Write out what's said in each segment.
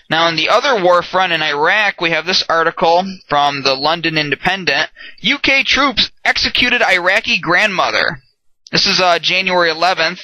Now, on the other war front in Iraq, we have this article from the London Independent. UK troops executed Iraqi grandmother. This is January 11th.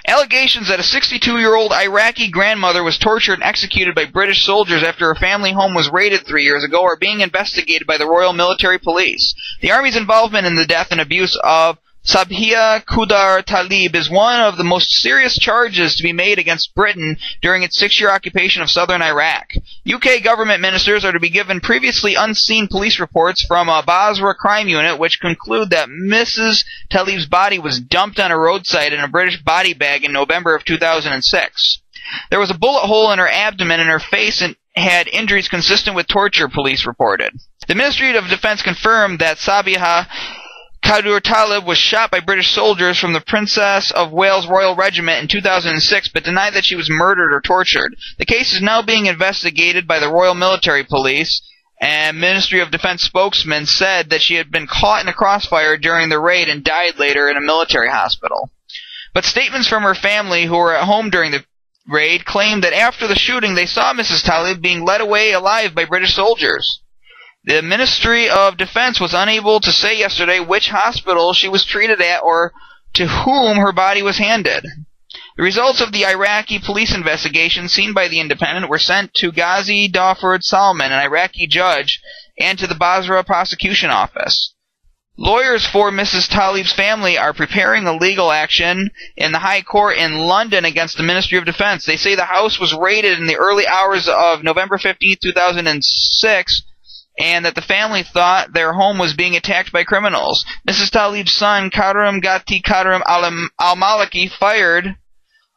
Allegations that a 62-year-old Iraqi grandmother was tortured and executed by British soldiers after her family home was raided 3 years ago are being investigated by the Royal Military Police. The Army's involvement in the death and abuse of Sabihah Qudar Talib is one of the most serious charges to be made against Britain during its 6-year occupation of southern Iraq. UK government ministers are to be given previously unseen police reports from a Basra crime unit which conclude that Mrs. Talib's body was dumped on a roadside in a British body bag in November of 2006. There was a bullet hole in her abdomen and her face and had injuries consistent with torture, police reported. The Ministry of Defense confirmed that Sabihah Qudar Talib was shot by British soldiers from the Princess of Wales Royal Regiment in 2006, but denied that she was murdered or tortured. The case is now being investigated by the Royal Military Police, and Ministry of Defense spokesman said that she had been caught in a crossfire during the raid and died later in a military hospital. But statements from her family, who were at home during the raid, claimed that after the shooting they saw Mrs. Talib being led away alive by British soldiers. The Ministry of Defense was unable to say yesterday which hospital she was treated at or to whom her body was handed. The results of the Iraqi police investigation seen by the Independent were sent to Ghazi Dawford Salman, an Iraqi judge, and to the Basra prosecution office. Lawyers for Mrs. Talib's family are preparing a legal action in the High Court in London against the Ministry of Defense. They say the house was raided in the early hours of November 15, 2006, and that the family thought their home was being attacked by criminals. Mrs. Talib's son, Karim Gati Karim al-Maliki, fired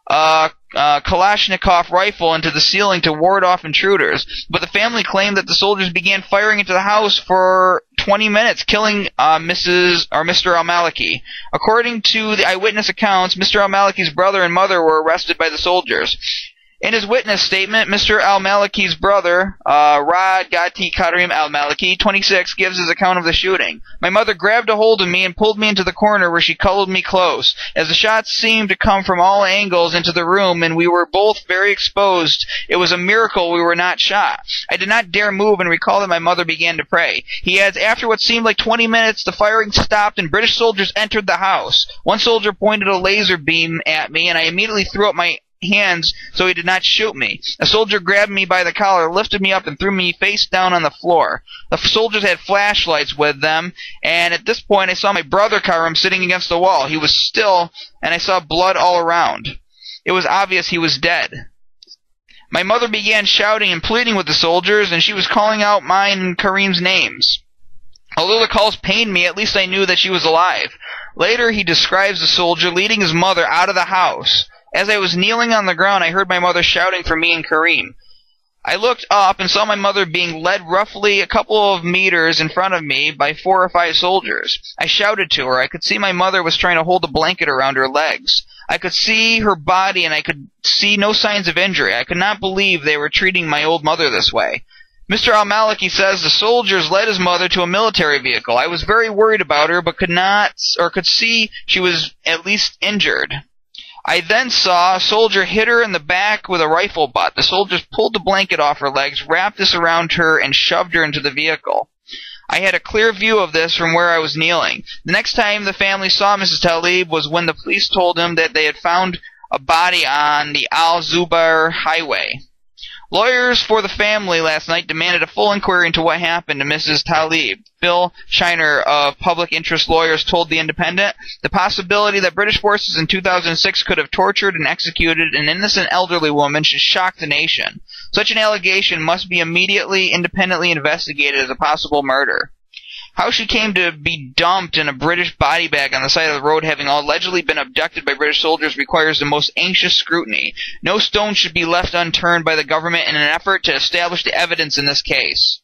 a Kalashnikov rifle into the ceiling to ward off intruders, but the family claimed that the soldiers began firing into the house for 20 minutes, killing Mr. al-Maliki. According to the eyewitness accounts, Mr. al-Maliki's brother and mother were arrested by the soldiers. In his witness statement, Mr. al-Maliki's brother, Rad Gati Karim al-Maliki, 26, gives his account of the shooting. My mother grabbed a hold of me and pulled me into the corner where she cuddled me close. As the shots seemed to come from all angles into the room and we were both very exposed, it was a miracle we were not shot. I did not dare move and recall that my mother began to pray. He adds, after what seemed like 20 minutes, the firing stopped and British soldiers entered the house. One soldier pointed a laser beam at me and I immediately threw up my hands so he did not shoot me. A soldier grabbed me by the collar, lifted me up, and threw me face down on the floor. The soldiers had flashlights with them, and at this point I saw my brother Karim sitting against the wall. He was still, and I saw blood all around. It was obvious he was dead. My mother began shouting and pleading with the soldiers, and she was calling out mine and Karim's names. Although the calls pained me, at least I knew that she was alive. Later he describes the soldier leading his mother out of the house. As I was kneeling on the ground, I heard my mother shouting for me and Karim. I looked up and saw my mother being led roughly a couple of meters in front of me by 4 or 5 soldiers. I shouted to her. I could see my mother was trying to hold a blanket around her legs. I could see her body and I could see no signs of injury. I could not believe they were treating my old mother this way. Mr. al-Maliki says the soldiers led his mother to a military vehicle. I was very worried about her but could see she was at least injured. I then saw a soldier hit her in the back with a rifle butt. The soldiers pulled the blanket off her legs, wrapped this around her, and shoved her into the vehicle. I had a clear view of this from where I was kneeling. The next time the family saw Mrs. Talib was when the police told them that they had found a body on the Al-Zubair highway. Lawyers for the family last night demanded a full inquiry into what happened to Mrs. Talib. Bill Shiner of Public Interest Lawyers told The Independent, the possibility that British forces in 2006 could have tortured and executed an innocent elderly woman should shock the nation. Such an allegation must be immediately independently investigated as a possible murder. How she came to be dumped in a British body bag on the side of the road having allegedly been abducted by British soldiers requires the most anxious scrutiny. No stone should be left unturned by the government in an effort to establish the evidence in this case.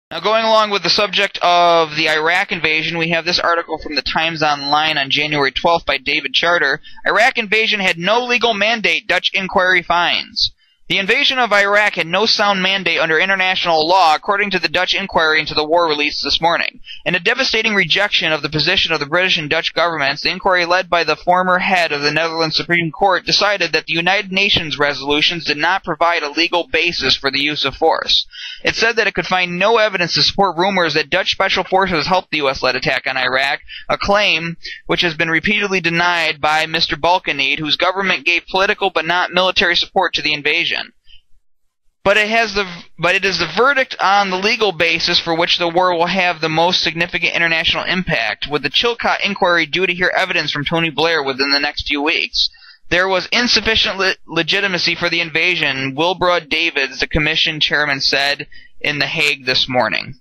Now, going along with the subject of the Iraq invasion, we have this article from the Times Online on January 12th by David Charter. Iraq invasion had no legal mandate, Dutch inquiry finds. The invasion of Iraq had no sound mandate under international law, according to the Dutch inquiry into the war released this morning. In a devastating rejection of the position of the British and Dutch governments, the inquiry led by the former head of the Netherlands Supreme Court decided that the United Nations resolutions did not provide a legal basis for the use of force. It said that it could find no evidence to support rumors that Dutch special forces helped the U.S.-led attack on Iraq, a claim which has been repeatedly denied by Mr. Balkenende, whose government gave political but not military support to the invasion. But it is the verdict on the legal basis for which the war will have the most significant international impact, with the Chilcot inquiry due to hear evidence from Tony Blair within the next few weeks. There was insufficient legitimacy for the invasion, Wilbrod Davids, the commission chairman, said in The Hague this morning.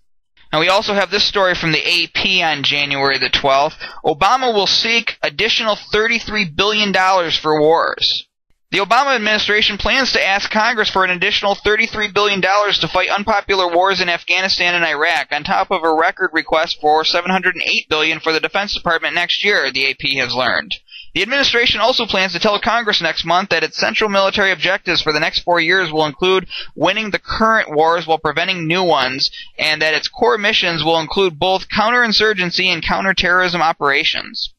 Now we also have this story from the AP on January the 12th. Obama will seek additional $33 billion for wars. The Obama administration plans to ask Congress for an additional $33 billion to fight unpopular wars in Afghanistan and Iraq, on top of a record request for $708 billion for the Defense Department next year, the AP has learned. The administration also plans to tell Congress next month that its central military objectives for the next 4 years will include winning the current wars while preventing new ones, and that its core missions will include both counterinsurgency and counterterrorism operations.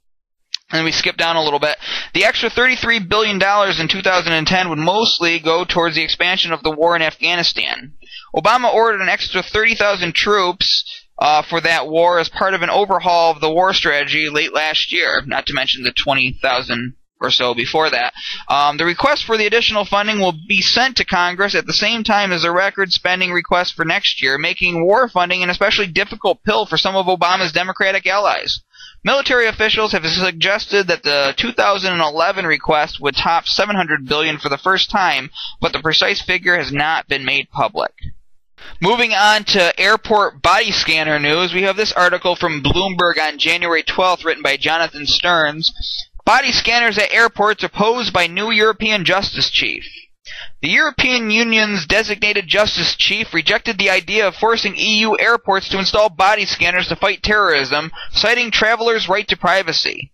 And we skip down a little bit. The extra $33 billion in 2010 would mostly go towards the expansion of the war in Afghanistan. Obama ordered an extra 30,000 troops for that war as part of an overhaul of the war strategy late last year, not to mention the 20,000 or so before that. The request for the additional funding will be sent to Congress at the same time as a record spending request for next year, making war funding an especially difficult pill for some of Obama's Democratic allies. Military officials have suggested that the 2011 request would top $700 billion for the first time, but the precise figure has not been made public. Moving on to airport body scanner news, we have this article from Bloomberg on January 12th written by Jonathan Stearns. Body scanners at airports opposed by new European Justice Chief. The European Union's designated justice chief rejected the idea of forcing EU airports to install body scanners to fight terrorism, citing travelers' right to privacy.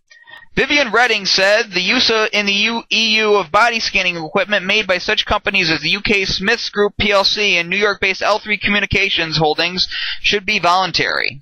Viviane Reding said the use in the EU of body scanning equipment made by such companies as the UK Smiths Group plc and New York-based L3 Communications Holdings should be voluntary.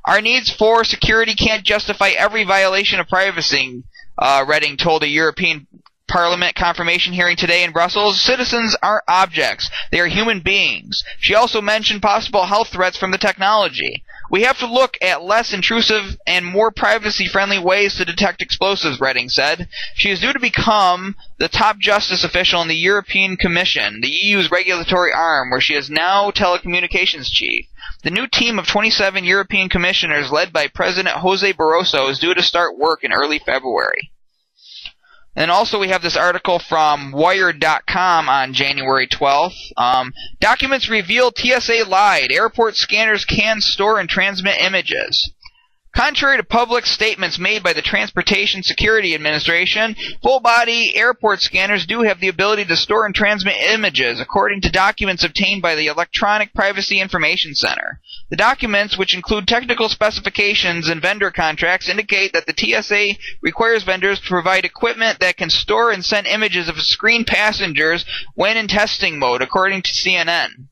Our needs for security can't justify every violation of privacy, Reding told a European Parliament confirmation hearing today in Brussels. Citizens aren't objects. They are human beings. She also mentioned possible health threats from the technology. We have to look at less intrusive and more privacy-friendly ways to detect explosives, Reding said. She is due to become the top justice official in the European Commission, the EU's regulatory arm, where she is now telecommunications chief. The new team of 27 European commissioners led by President Jose Barroso is due to start work in early February. And also we have this article from Wired.com on January 12th. Documents reveal TSA lied. Airport scanners can store and transmit images. Contrary to public statements made by the Transportation Security Administration, full-body airport scanners do have the ability to store and transmit images, according to documents obtained by the Electronic Privacy Information Center. The documents, which include technical specifications and vendor contracts, indicate that the TSA requires vendors to provide equipment that can store and send images of screened passengers when in testing mode, according to CNN.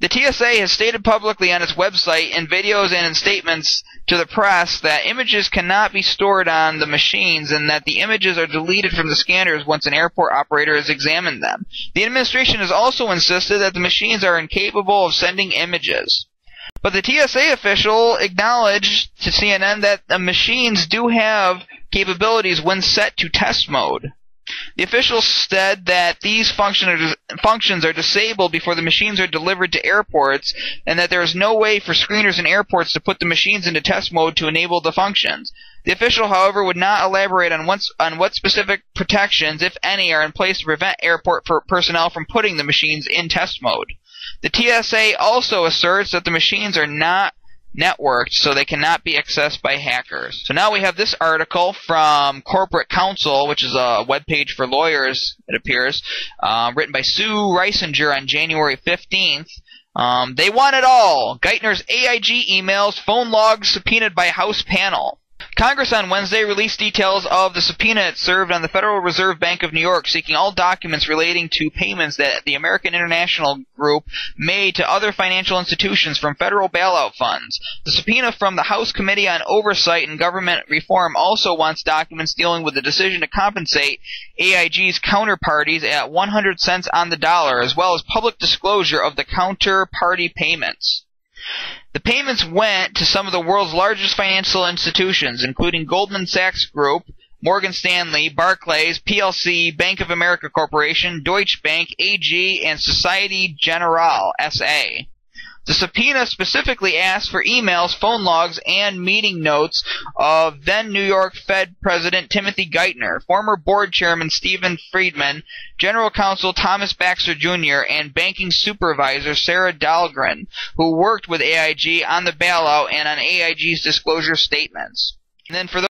The TSA has stated publicly on its website, in videos and in statements to the press, that images cannot be stored on the machines and that the images are deleted from the scanners once an airport operator has examined them. The administration has also insisted that the machines are incapable of sending images. But the TSA official acknowledged to CNN that the machines do have capabilities when set to test mode. The official said that these functions are disabled before the machines are delivered to airports, and that there is no way for screeners in airports to put the machines into test mode to enable the functions. The official, however, would not elaborate on what specific protections, if any, are in place to prevent airport personnel from putting the machines in test mode. The TSA also asserts that the machines are not networked, so they cannot be accessed by hackers. So now we have this article from Corporate Counsel, which is a webpage for lawyers, it appears, written by Sue Reisinger on January 15th. They want it all. Geithner's AIG emails, phone logs subpoenaed by House panel. Congress on Wednesday released details of the subpoena it served on the Federal Reserve Bank of New York, seeking all documents relating to payments that the American International Group made to other financial institutions from federal bailout funds. The subpoena from the House Committee on Oversight and Government Reform also wants documents dealing with the decision to compensate AIG's counterparties at 100 cents on the dollar, as well as public disclosure of the counterparty payments. The payments went to some of the world's largest financial institutions, including Goldman Sachs Group, Morgan Stanley, Barclays, PLC, Bank of America Corporation, Deutsche Bank, AG, and Societe Generale, SA. The subpoena specifically asked for emails, phone logs, and meeting notes of then New York Fed President Timothy Geithner, former board chairman Stephen Friedman, general counsel Thomas Baxter Jr., and banking supervisor Sarah Dahlgren, who worked with AIG on the bailout and on AIG's disclosure statements. And then for